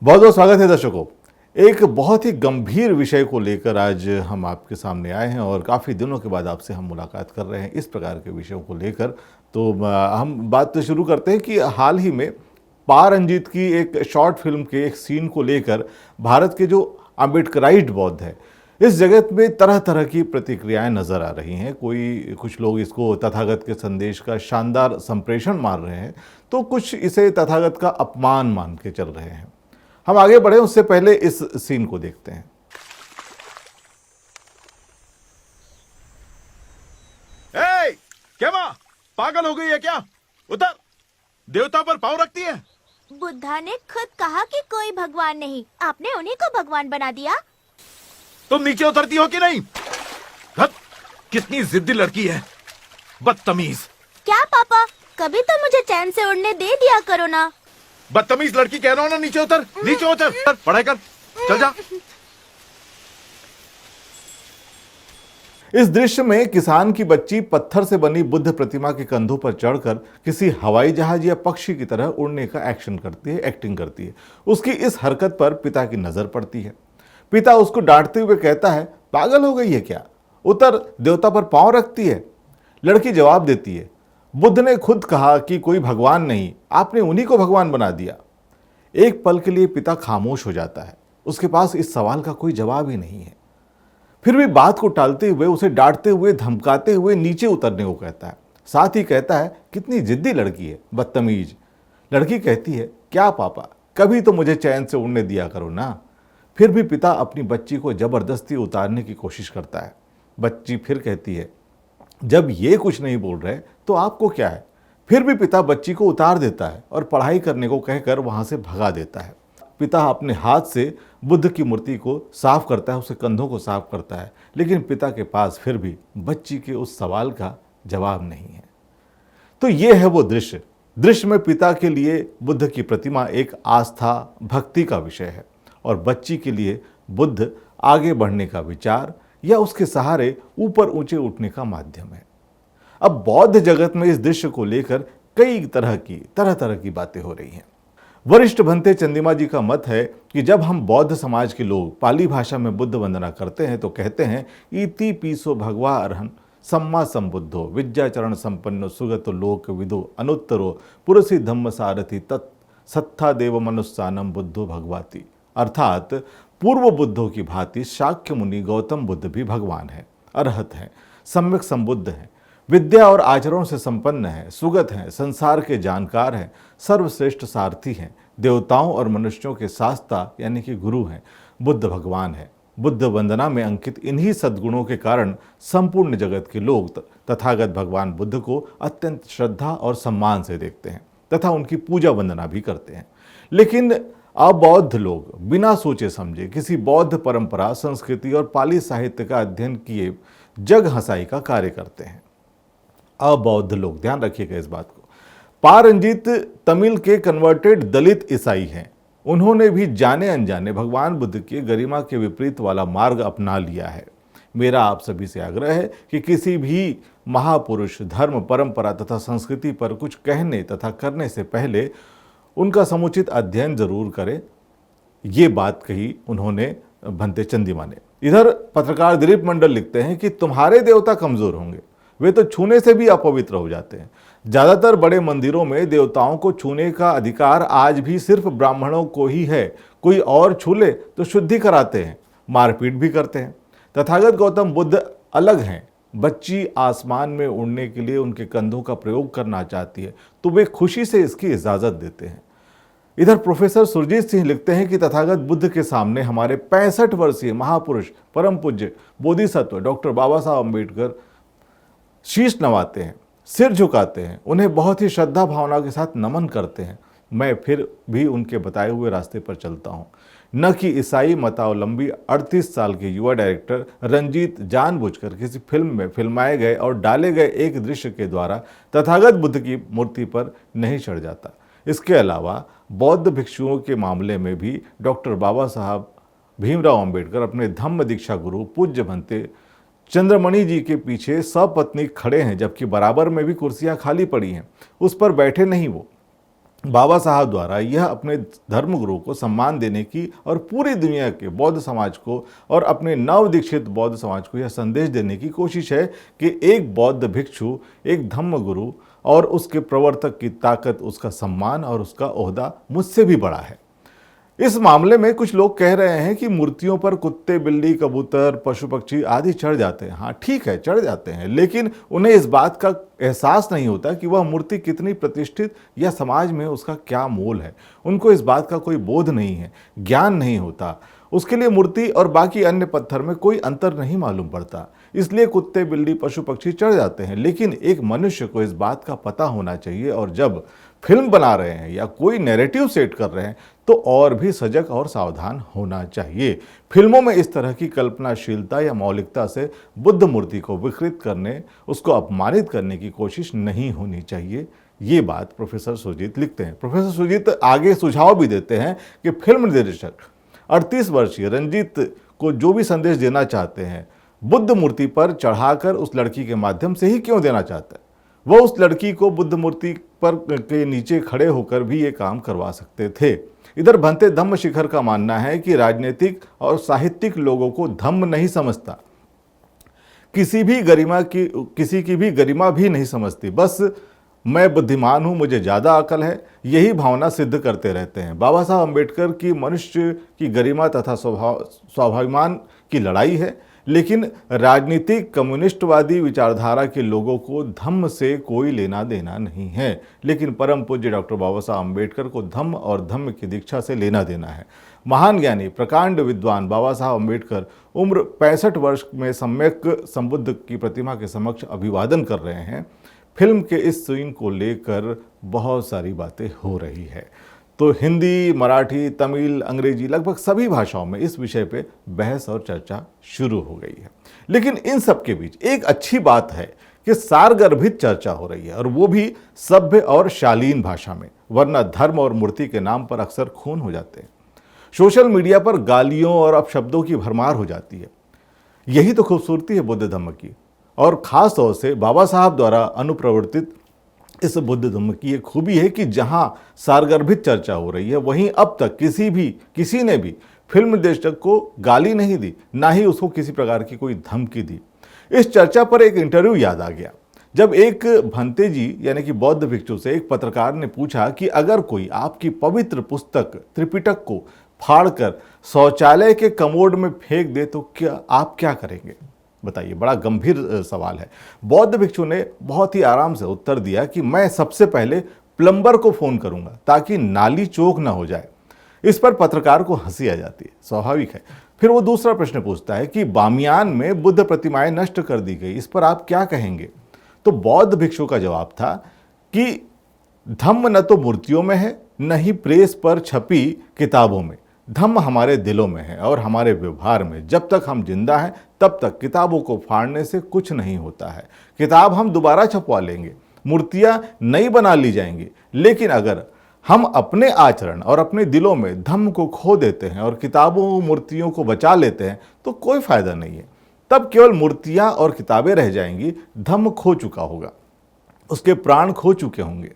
बहुत बहुत स्वागत है दर्शकों। एक बहुत ही गंभीर विषय को लेकर आज हम आपके सामने आए हैं और काफ़ी दिनों के बाद आपसे हम मुलाकात कर रहे हैं इस प्रकार के विषयों को लेकर। तो हम बात तो शुरू करते हैं कि हाल ही में पा रंजीत की एक शॉर्ट फिल्म के एक सीन को लेकर भारत के जो अम्बेडकराइट बौद्ध है, इस जगत में तरह तरह की प्रतिक्रियाएं नजर आ रही हैं। कुछ लोग इसको तथागत के संदेश का शानदार संप्रेषण मान रहे हैं, तो कुछ इसे तथागत का अपमान मान के चल रहे हैं। हम आगे बढ़े उससे पहले इस सीन को देखते हैं। क्या माँ पागल हो गई है क्या? उतर। देवता पर पाँव रखती है। बुद्धा ने खुद कहा कि कोई भगवान नहीं, आपने उन्हीं को भगवान बना दिया। तुम नीचे उतरती हो कि नहीं? हट, कितनी जिद्दी लड़की है, बदतमीज। क्या पापा, कभी तो मुझे चैन से उड़ने दे दिया करो ना। बदतमीज लड़की कह रहा हूं ना, नीचे उतर, नीचे उतर, पढ़ाई कर, चल जा। इस दृश्य में किसान की बच्ची पत्थर से बनी बुद्ध प्रतिमा के कंधों पर चढ़कर किसी हवाई जहाज या पक्षी की तरह उड़ने का एक्शन करती है, एक्टिंग करती है। उसकी इस हरकत पर पिता की नजर पड़ती है। पिता उसको डांटते हुए कहता है, पागल हो गई है क्या? उतर, देवता पर पांव रखती है। लड़की जवाब देती है, बुद्ध ने खुद कहा कि कोई भगवान नहीं, आपने उन्हीं को भगवान बना दिया। एक पल के लिए पिता खामोश हो जाता है। उसके पास इस सवाल का कोई जवाब ही नहीं है। फिर भी बात को टालते हुए, उसे डांटते हुए, धमकाते हुए नीचे उतरने को कहता है। साथ ही कहता है, कितनी जिद्दी लड़की है, बदतमीज। लड़की कहती है, क्या पापा, कभी तो मुझे चैन से उड़ने दिया करो ना। फिर भी पिता अपनी बच्ची को जबरदस्ती उतारने की कोशिश करता है। बच्ची फिर कहती है, जब ये कुछ नहीं बोल रहे तो आपको क्या है? फिर भी पिता बच्ची को उतार देता है और पढ़ाई करने को कहकर वहां से भगा देता है। पिता अपने हाथ से बुद्ध की मूर्ति को साफ करता है, उसे कंधों को साफ करता है, लेकिन पिता के पास फिर भी बच्ची के उस सवाल का जवाब नहीं है। तो ये है वो दृश्य में पिता के लिए बुद्ध की प्रतिमा एक आस्था, भक्ति का विषय है और बच्ची के लिए बुद्ध आगे बढ़ने का विचार या उसके सहारे ऊपर ऊंचे उठने का माध्यम है। अब बौद्ध जगत में इस दृश्य को लेकर कई तरह की बातें हो रही हैं। वरिष्ठ भंते चंदिमा जी का मत है कि जब हम बौद्ध समाज के लोग पाली भाषा में बुद्ध वंदना करते हैं तो कहते हैं, इति पीसो भगवा अरहन सम्मा संबुद्धो विद्याचरण संपन्नो सुगतो लोक विदो अनुत्तरो पुरुषि धम्म सारथि तत् सत्था देव मनुस्सानम बुद्धो भगवाती। अर्थात पूर्व बुद्धों की भांति शाक्य मुनि गौतम बुद्ध भी भगवान है, अरहत है, सम्यक संबुद्ध है, विद्या और आचरण से संपन्न है, सुगत हैं, संसार के जानकार हैं, सर्वश्रेष्ठ सारथी हैं, देवताओं और मनुष्यों के शास्ता यानी कि गुरु हैं, बुद्ध भगवान है। बुद्ध वंदना में अंकित इन्हीं सद्गुणों के कारण संपूर्ण जगत के लोग तथागत भगवान बुद्ध को अत्यंत श्रद्धा और सम्मान से देखते हैं तथा उनकी पूजा वंदना भी करते हैं। लेकिन अबौद्ध लोग बिना सोचे समझे किसी बौद्ध परंपरा, संस्कृति और पाली साहित्य का अध्ययन किए जग हंसाई का कार्य करते हैं। अबौद्ध लोग, ध्यान रखिएगा इस बात को। पा रंजीत तमिल के कन्वर्टेड दलित ईसाई हैं। उन्होंने भी जाने अनजाने भगवान बुद्ध की गरिमा के विपरीत वाला मार्ग अपना लिया है। मेरा आप सभी से आग्रह है कि किसी भी महापुरुष, धर्म, परंपरा तथा संस्कृति पर कुछ कहने तथा करने से पहले उनका समुचित अध्ययन जरूर करें। ये बात कही उन्होंने भंते चंदिमा ने। इधर पत्रकार दिलीप मंडल लिखते हैं कि तुम्हारे देवता कमजोर होंगे, वे तो छूने से भी अपवित्र हो जाते हैं। ज्यादातर बड़े मंदिरों में देवताओं को छूने का अधिकार आज भी सिर्फ ब्राह्मणों को ही है। कोई और छू ले तो शुद्धि कराते हैं, मारपीट भी करते हैं। तथागत गौतम बुद्ध अलग हैं। बच्ची आसमान में उड़ने के लिए उनके कंधों का प्रयोग करना चाहती है तो वे खुशी से इसकी इजाजत देते हैं। इधर प्रोफेसर सुरजीत सिंह लिखते हैं कि तथागत बुद्ध के सामने हमारे 65 वर्षीय महापुरुष, परम पूज्य बोधिसत्व डॉक्टर बाबा साहब अम्बेडकर शीश नवाते हैं, सिर झुकाते हैं, उन्हें बहुत ही श्रद्धा भावना के साथ नमन करते हैं। मैं फिर भी उनके बताए हुए रास्ते पर चलता हूँ। न कि ईसाई मतावलंबी 38 साल के युवा डायरेक्टर रंजीत जानबूझकर किसी फिल्म में फिल्माए गए और डाले गए एक दृश्य के द्वारा तथागत बुद्ध की मूर्ति पर नहीं चढ़ जाता। इसके अलावा बौद्ध भिक्षुओं के मामले में भी डॉक्टर बाबा साहब भीमराव अंबेडकर अपने धम्म दीक्षा गुरु पूज्य भंते चंद्रमणि जी के पीछे सपत्नीक खड़े हैं, जबकि बराबर में भी कुर्सियां खाली पड़ी हैं, उस पर बैठे नहीं वो। बाबा साहब द्वारा यह अपने धर्मगुरु को सम्मान देने की और पूरी दुनिया के बौद्ध समाज को और अपने नव दीक्षित बौद्ध समाज को यह संदेश देने की कोशिश है कि एक बौद्ध भिक्षु, एक धम्मगुरु और उसके प्रवर्तक की ताकत, उसका सम्मान और उसका ओहदा मुझसे भी बड़ा है। इस मामले में कुछ लोग कह रहे हैं कि मूर्तियों पर कुत्ते, बिल्ली, कबूतर, पशु पक्षी आदि चढ़ जाते हैं। हाँ ठीक है, चढ़ जाते हैं, लेकिन उन्हें इस बात का एहसास नहीं होता कि वह मूर्ति कितनी प्रतिष्ठित या समाज में उसका क्या मोल है। उनको इस बात का कोई बोध नहीं है, ज्ञान नहीं होता। उसके लिए मूर्ति और बाकी अन्य पत्थर में कोई अंतर नहीं मालूम पड़ता, इसलिए कुत्ते, बिल्ली, पशु पक्षी चढ़ जाते हैं। लेकिन एक मनुष्य को इस बात का पता होना चाहिए, और जब फिल्म बना रहे हैं या कोई नैरेटिव सेट कर रहे हैं तो और भी सजग और सावधान होना चाहिए। फिल्मों में इस तरह की कल्पनाशीलता या मौलिकता से बुद्ध मूर्ति को विकृत करने, उसको अपमानित करने की कोशिश नहीं होनी चाहिए। ये बात प्रोफेसर सुजीत लिखते हैं। प्रोफेसर सुजीत आगे सुझाव भी देते हैं कि फिल्म निर्देशक 38 वर्षीय रंजीत को जो भी संदेश देना चाहते हैं, बुद्ध मूर्ति पर चढ़ाकर उस लड़की के माध्यम से ही क्यों देना चाहता है। वह उस लड़की को बुद्ध मूर्ति पर के नीचे खड़े होकर भी ये काम करवा सकते थे। इधर भंते धम्म शिखर का मानना है कि राजनीतिक और साहित्यिक लोगों को धम्म नहीं समझता, किसी की भी गरिमा भी नहीं समझती। बस मैं बुद्धिमान हूं, मुझे ज़्यादा अकल है, यही भावना सिद्ध करते रहते हैं। बाबा साहब अम्बेडकर की मनुष्य की गरिमा तथा स्वाभिमान की लड़ाई है, लेकिन राजनीतिक कम्युनिस्टवादी विचारधारा के लोगों को धम्म से कोई लेना देना नहीं है। लेकिन परम पूज्य डॉक्टर बाबा साहब अम्बेडकर को धम्म और धम्म की दीक्षा से लेना देना है। महान ज्ञानी, प्रकांड विद्वान बाबा साहब अम्बेडकर उम्र 65 वर्ष में सम्यक संबुद्ध की प्रतिमा के समक्ष अभिवादन कर रहे हैं। फिल्म के इस सीन को लेकर बहुत सारी बातें हो रही है, तो हिंदी, मराठी, तमिल, अंग्रेजी लगभग सभी भाषाओं में इस विषय पे बहस और चर्चा शुरू हो गई है। लेकिन इन सब के बीच एक अच्छी बात है कि सारगर्भित चर्चा हो रही है, और वो भी सभ्य और शालीन भाषा में, वरना धर्म और मूर्ति के नाम पर अक्सर खून हो जाते हैं। सोशल मीडिया पर गालियों और अपशब्दों की भरमार हो जाती है। यही तो खूबसूरती है बुद्ध धम्म की, और खास तौर से बाबा साहब द्वारा अनुप्रवर्तित इस बुद्ध धम्म की एक खूबी है कि जहां सारगर्भित चर्चा हो रही है, वहीं अब तक किसी ने भी फिल्म निर्देशक को गाली नहीं दी, ना ही उसको किसी प्रकार की कोई धमकी दी। इस चर्चा पर एक इंटरव्यू याद आ गया, जब एक भंते जी यानी कि बौद्ध भिक्षु से एक पत्रकार ने पूछा कि अगर कोई आपकी पवित्र पुस्तक त्रिपिटक को फाड़कर शौचालय के कमोड में फेंक दे तो आप क्या करेंगे। बताइए, बड़ा गंभीर सवाल है। बौद्ध भिक्षु ने बहुत ही आराम से उत्तर दिया कि मैं सबसे पहले प्लम्बर को फोन करूंगा ताकि नाली चौक ना हो जाए। इस पर पत्रकार को हंसी आ जाती है, स्वाभाविक है। फिर वो दूसरा प्रश्न पूछता है कि बामियान में बुद्ध प्रतिमाएं नष्ट कर दी गई, इस पर आप क्या कहेंगे। तो बौद्ध भिक्षु का जवाब था कि धम्म न तो मूर्तियों में है, न ही प्रेस पर छपी किताबों में। धम्म हमारे दिलों में है और हमारे व्यवहार में। जब तक हम जिंदा हैं तब तक किताबों को फाड़ने से कुछ नहीं होता है। किताब हम दोबारा छपवा लेंगे, मूर्तियां नई बना ली जाएंगी, लेकिन अगर हम अपने आचरण और अपने दिलों में धम्म को खो देते हैं और किताबों मूर्तियों को बचा लेते हैं तो कोई फायदा नहीं है। तब केवल मूर्तियां और किताबें रह जाएंगी, धम्म खो चुका होगा, उसके प्राण खो चुके होंगे।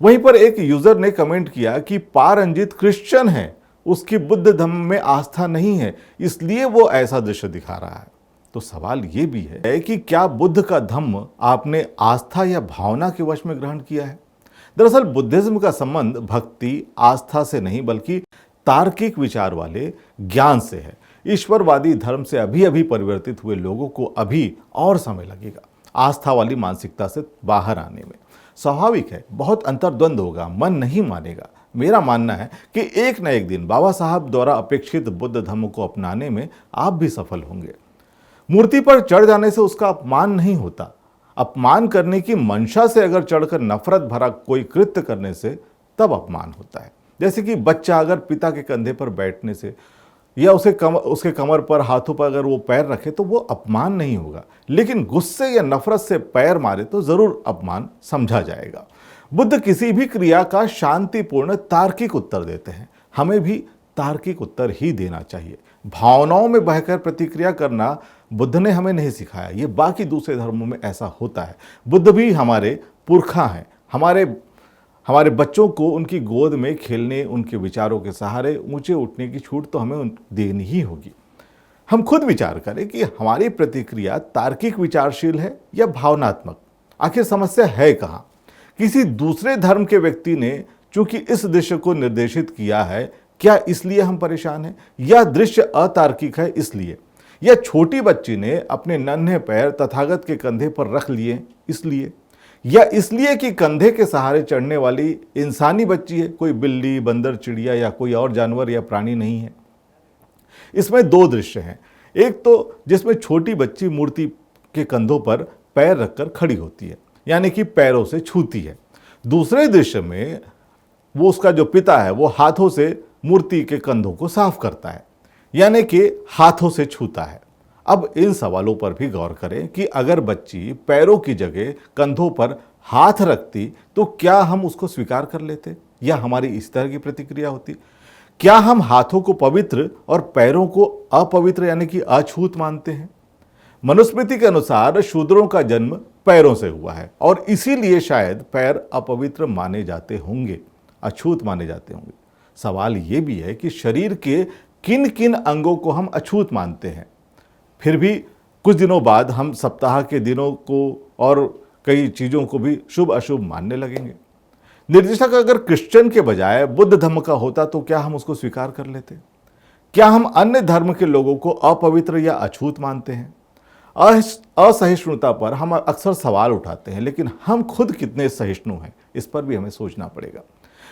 वहीं पर एक यूजर ने कमेंट किया कि पारंजित क्रिश्चियन है, उसकी बुद्ध धम्म में आस्था नहीं है, इसलिए वो ऐसा दृश्य दिखा रहा है। तो सवाल ये भी है कि क्या बुद्ध का धम्म आपने आस्था या भावना के वश में ग्रहण किया है। दरअसल बुद्धिज्म का संबंध भक्ति, आस्था से नहीं बल्कि तार्किक विचार वाले ज्ञान से है। ईश्वरवादी धर्म से अभी अभी परिवर्तित हुए लोगों को अभी और समय लगेगा आस्था वाली मानसिकता से बाहर आने में। स्वाभाविक है, बहुत अंतर्द्वंद होगा, मन नहीं मानेगा। मेरा मानना है कि एक न एक दिन बाबा साहब द्वारा अपेक्षित बुद्ध धम्म को अपनाने में आप भी सफल होंगे। मूर्ति पर चढ़ जाने से उसका अपमान नहीं होता, अपमान करने की मंशा से अगर चढ़कर नफरत भरा कोई कृत्य करने से तब अपमान होता है। जैसे कि बच्चा अगर पिता के कंधे पर बैठने से या उसके कमर पर, हाथों पर अगर वो पैर रखे तो वो अपमान नहीं होगा, लेकिन गुस्से या नफरत से पैर मारे तो जरूर अपमान समझा जाएगा। बुद्ध किसी भी क्रिया का शांतिपूर्ण तार्किक उत्तर देते हैं, हमें भी तार्किक उत्तर ही देना चाहिए। भावनाओं में बहकर प्रतिक्रिया करना बुद्ध ने हमें नहीं सिखाया, ये बाकी दूसरे धर्मों में ऐसा होता है। बुद्ध भी हमारे पुरखा हैं, हमारे बच्चों को उनकी गोद में खेलने, उनके विचारों के सहारे ऊंचे उठने की छूट तो हमें देनी ही होगी। हम खुद विचार करें कि हमारी प्रतिक्रिया तार्किक विचारशील है या भावनात्मक। आखिर समस्या है कहाँ? किसी दूसरे धर्म के व्यक्ति ने चूंकि इस दृश्य को निर्देशित किया है, क्या इसलिए हम परेशान हैं? या दृश्य अतार्किक है इसलिए? या छोटी बच्ची ने अपने नन्हे पैर तथागत के कंधे पर रख लिए इसलिए? या इसलिए कि कंधे के सहारे चढ़ने वाली इंसानी बच्ची है, कोई बिल्ली, बंदर, चिड़िया या कोई और जानवर या प्राणी नहीं है? इसमें दो दृश्य हैं। एक तो जिसमें छोटी बच्ची मूर्ति के कंधों पर पैर रखकर खड़ी होती है, यानी कि पैरों से छूती है। दूसरे दृश्य में वो उसका जो पिता है वो हाथों से मूर्ति के कंधों को साफ करता है, यानी कि हाथों से छूता है। अब इन सवालों पर भी गौर करें कि अगर बच्ची पैरों की जगह कंधों पर हाथ रखती तो क्या हम उसको स्वीकार कर लेते या हमारी इस तरह की प्रतिक्रिया होती? क्या हम हाथों को पवित्र और पैरों को अपवित्र यानी कि अछूत मानते हैं? मनुस्मृति के अनुसार शूद्रों का जन्म पैरों से हुआ है और इसीलिए शायद पैर अपवित्र माने जाते होंगे, अछूत माने जाते होंगे। सवाल ये भी है कि शरीर के किन किन अंगों को हम अछूत मानते हैं। फिर भी कुछ दिनों बाद हम सप्ताह के दिनों को और कई चीज़ों को भी शुभ अशुभ मानने लगेंगे। निर्देशक अगर क्रिश्चियन के बजाय बुद्ध धर्म का होता तो क्या हम उसको स्वीकार कर लेते? क्या हम अन्य धर्म के लोगों को अपवित्र या अछूत मानते हैं? असहिष्णुता पर हम अक्सर सवाल उठाते हैं, लेकिन हम खुद कितने सहिष्णु हैं इस पर भी हमें सोचना पड़ेगा।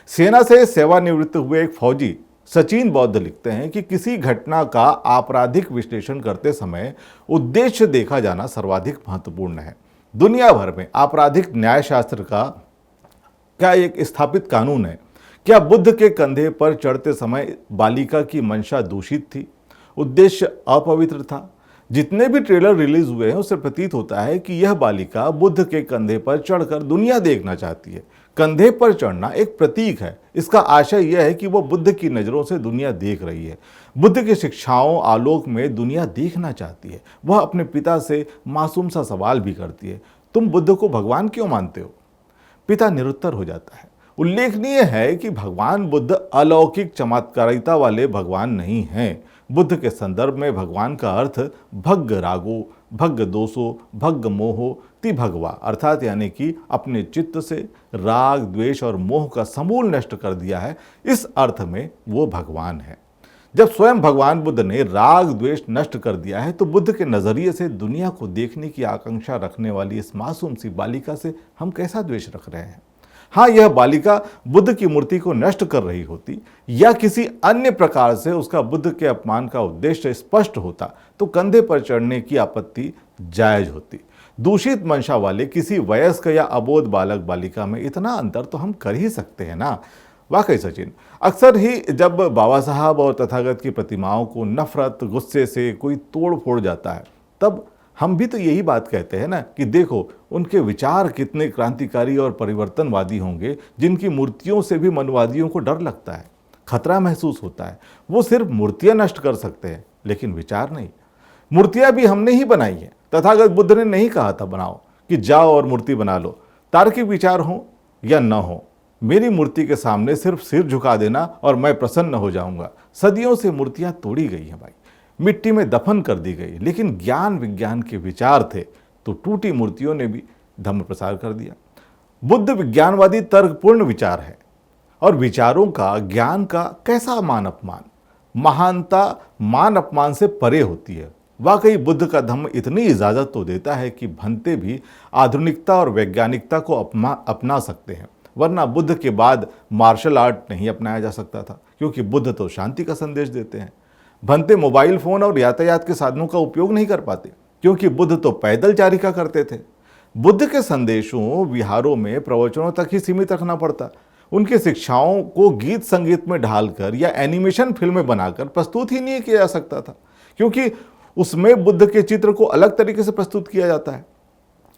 सेना से सेवानिवृत्त हुए एक फौजी सचिन बौद्ध लिखते हैं कि किसी घटना का आपराधिक विश्लेषण करते समय उद्देश्य देखा जाना सर्वाधिक महत्वपूर्ण है। दुनिया भर में आपराधिक न्यायशास्त्र का क्या एक स्थापित कानून है? क्या बुद्ध के कंधे पर चढ़ते समय बालिका की मंशा दूषित थी, उद्देश्य अपवित्र था? जितने भी ट्रेलर रिलीज हुए हैं उससे प्रतीत होता है कि यह बालिका बुद्ध के कंधे पर चढ़कर दुनिया देखना चाहती है। कंधे पर चढ़ना एक प्रतीक है। इसका आशय यह है कि वह बुद्ध की नज़रों से दुनिया देख रही है, बुद्ध की शिक्षाओं आलोक में दुनिया देखना चाहती है। वह अपने पिता से मासूम सा सवाल भी करती है, तुम बुद्ध को भगवान क्यों मानते हो? पिता निरुत्तर हो जाता है। उल्लेखनीय है कि भगवान बुद्ध अलौकिक चमत्कारिता वाले भगवान नहीं हैं। बुद्ध के संदर्भ में भगवान का अर्थ भग्ग रागो, भग्ग दोषो, भग्ग मोहो ति भगवा, अर्थात यानी कि अपने चित्त से राग, द्वेष और मोह का समूल नष्ट कर दिया है। इस अर्थ में वो भगवान है। जब स्वयं भगवान बुद्ध ने राग द्वेष नष्ट कर दिया है तो बुद्ध के नजरिए से दुनिया को देखने की आकांक्षा रखने वाली इस मासूम सी बालिका से हम कैसा द्वेष रख रहे हैं? हाँ, यह बालिका बुद्ध की मूर्ति को नष्ट कर रही होती या किसी अन्य प्रकार से उसका बुद्ध के अपमान का उद्देश्य स्पष्ट होता तो कंधे पर चढ़ने की आपत्ति जायज होती। दूषित मंशा वाले किसी वयस्क या अबोध बालक बालिका में इतना अंतर तो हम कर ही सकते हैं ना। वाकई सचिन, अक्सर ही जब बाबा साहब और तथागत की प्रतिमाओं को नफरत, गुस्से से कोई तोड़ फोड़ जाता है, तब हम भी तो यही बात कहते हैं ना कि देखो उनके विचार कितने क्रांतिकारी और परिवर्तनवादी होंगे, जिनकी मूर्तियों से भी मनवादियों को डर लगता है, खतरा महसूस होता है। वो सिर्फ मूर्तियां नष्ट कर सकते हैं लेकिन विचार नहीं। मूर्तियां भी हमने ही बनाई है। तथागत बुद्ध ने नहीं कहा था बनाओ कि जाओ और मूर्ति बना लो, तार्किक विचार हो या न हो, मेरी मूर्ति के सामने सिर्फ सिर झुका देना और मैं प्रसन्न हो जाऊंगा। सदियों से मूर्तियां तोड़ी गई हैं भाई, मिट्टी में दफन कर दी गई, लेकिन ज्ञान विज्ञान के विचार थे तो टूटी मूर्तियों ने भी धम्म प्रसार कर दिया। बुद्ध विज्ञानवादी तर्कपूर्ण विचार है और विचारों का, ज्ञान का कैसा मान अपमान? महानता मान अपमान से परे होती है। वाकई बुद्ध का धम्म इतनी इजाजत तो देता है कि भंते भी आधुनिकता और वैज्ञानिकता को अपना सकते हैं, वरना बुद्ध के बाद मार्शल आर्ट नहीं अपनाया जा सकता था, क्योंकि बुद्ध तो शांति का संदेश देते हैं। भंते मोबाइल फोन और यातायात के साधनों का उपयोग नहीं कर पाते, क्योंकि बुद्ध तो पैदल चारिका करते थे। बुद्ध के संदेशों विहारों में प्रवचनों तक ही सीमित रखना पड़ता। उनकी शिक्षाओं को गीत संगीत में ढालकर या एनिमेशन फिल्में बनाकर प्रस्तुत ही नहीं किया जा सकता था, क्योंकि उसमें बुद्ध के चित्र को अलग तरीके से प्रस्तुत किया जाता है।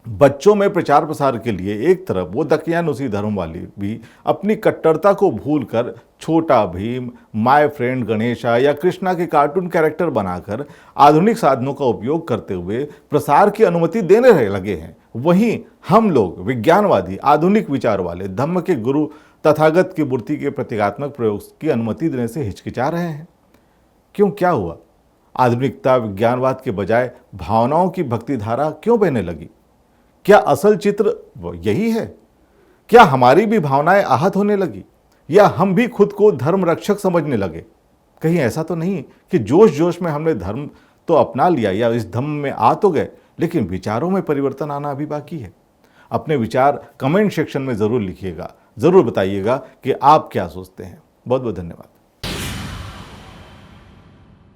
बच्चों में प्रचार प्रसार के लिए एक तरफ वो दकियानुसी धर्म वाली भी अपनी कट्टरता को भूलकर छोटा भीम, माय फ्रेंड गणेशा या कृष्णा के कार्टून कैरेक्टर बनाकर आधुनिक साधनों का उपयोग करते हुए प्रसार की अनुमति देने लगे हैं। वहीं हम लोग विज्ञानवादी, आधुनिक विचार वाले, धम्म के गुरु तथागत की मूर्ति के प्रतीकात्मक प्रयोग की अनुमति देने से हिचकिचा रहे हैं? क्यों, क्या हुआ? आधुनिकता विज्ञानवाद के बजाय भावनाओं की भक्तिधारा क्यों बहने लगी? क्या असल चित्र यही है? क्या हमारी भी भावनाएं आहत होने लगी, या हम भी खुद को धर्म रक्षक समझने लगे? कहीं ऐसा तो नहीं कि जोश जोश में हमने धर्म तो अपना लिया या इस धम्म में आ तो गए, लेकिन विचारों में परिवर्तन आना अभी बाकी है? अपने विचार कमेंट सेक्शन में जरूर लिखिएगा, जरूर बताइएगा कि आप क्या सोचते हैं। बहुत बहुत धन्यवाद।